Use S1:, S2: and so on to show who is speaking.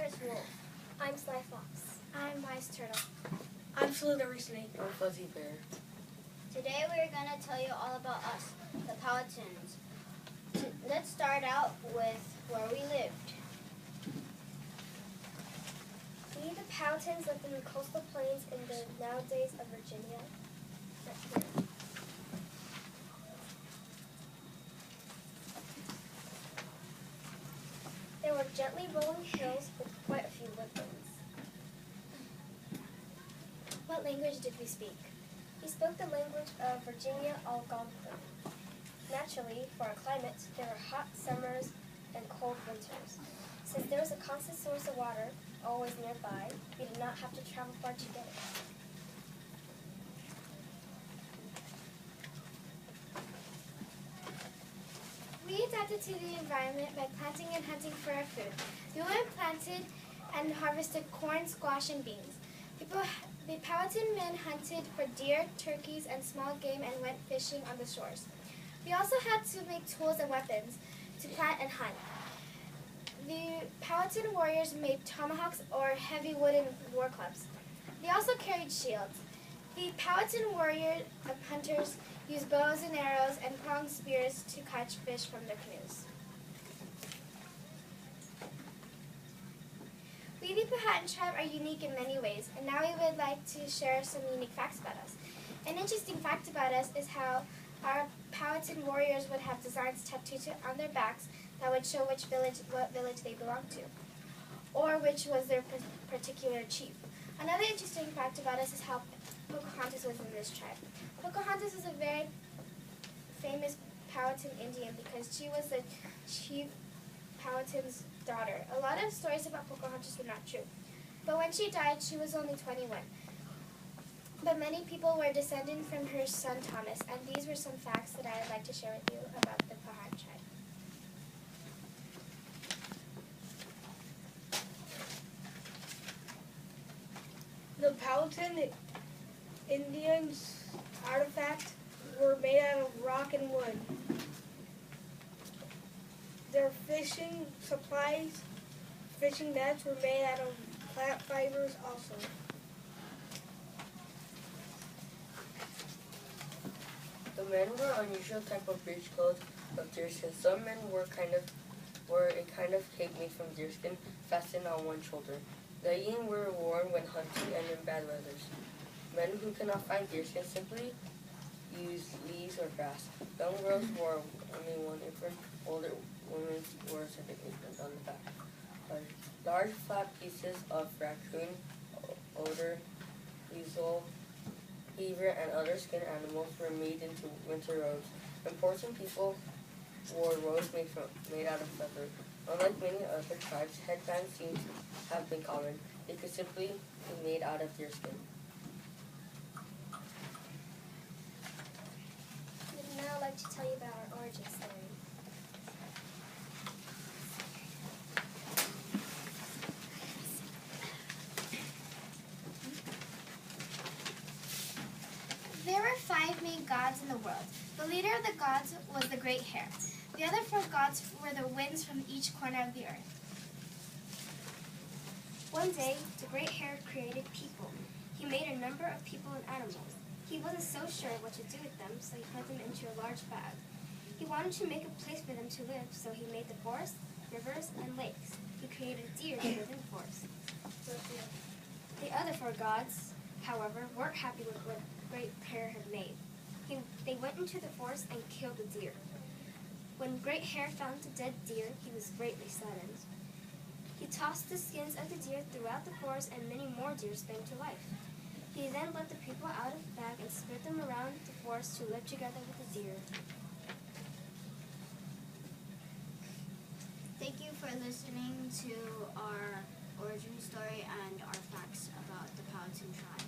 S1: is Wolf. I'm Sly Fox. I'm Wise Turtle.
S2: I'm Slithery Snake.
S3: I'm Fuzzy Bear.
S4: Today we're going to tell you all about us, the Powhatans. Let's start out with where we lived.
S1: We, the Powhatans, lived in the coastal plains in the nowadays of Virginia. There were gently rolling hills with quite a few woodlands. What language did we speak? We spoke the language of Virginia Algonquin. Naturally, for our climate, there were hot summers and cold winters. Since there was a constant source of water always nearby, we did not have to travel far to get it.
S5: We adapted to the environment by planting and hunting for our food. The women planted and harvested corn, squash, and beans. The Powhatan men hunted for deer, turkeys, and small game and went fishing on the shores. We also had to make tools and weapons to plant and hunt. The Powhatan warriors made tomahawks or heavy wooden war clubs. They also carried shields. The Powhatan warrior hunters used bows and arrows and pronged spears to catch fish from their canoes. We, the Powhatan tribe, are unique in many ways, and now we would like to share some unique facts about us. An interesting fact about us is how our Powhatan warriors would have designs tattooed on their backs that would show what village they belonged to, or which was their particular chief. Another interesting fact about us is how Pocahontas was in this tribe. Pocahontas was a very famous Powhatan Indian because she was the chief Powhatan's daughter. A lot of stories about Pocahontas were not true, but when she died, she was only 21. But many people were descended from her son Thomas, and these were some facts that I would like to share with you about the Powhatan tribe.
S2: The Powhatan Indians' artifacts were made out of rock and wood. Their fishing supplies, fishing nets, were made out of plant fibers also.
S3: The men wore unusual type of breech clothes of deerskin. Some men wore a kind of cape made from deerskin fastened on one shoulder. Leggings were worn when hunting and in bad weather. Men who could not find deerskin simply used leaves or grass. Young girls wore only one apron. Older women wore second aprons on the back. Large flat pieces of raccoon, otter, weasel, beaver, and other skin animals were made into winter robes. Important people wore robes made out of feather. Unlike many other tribes, headbands seem to have been common. They could simply be made out of deerskin.
S1: We'd now like to tell you about our origin story.
S5: There were 5 main gods in the world. The leader of the gods was the Great Hare. The other 4 gods were the winds from each corner of the earth.
S1: One day, the Great Hare created people. He made a number of people and animals. He wasn't so sure what to do with them, so he put them into a large bag. He wanted to make a place for them to live, so he made the forest, rivers, and lakes. He created deer to live in the forest. The other 4 gods, however, weren't happy with what Great Hare had made. They went into the forest and killed the deer. When Great Hare found the dead deer, he was greatly saddened. He tossed the skins of the deer throughout the forest, and many more deer sprang to life. He then let the people out of the bag and spread them around the forest to live together with the deer.
S4: Thank you for listening to our origin story and our facts about the Powhatan tribe.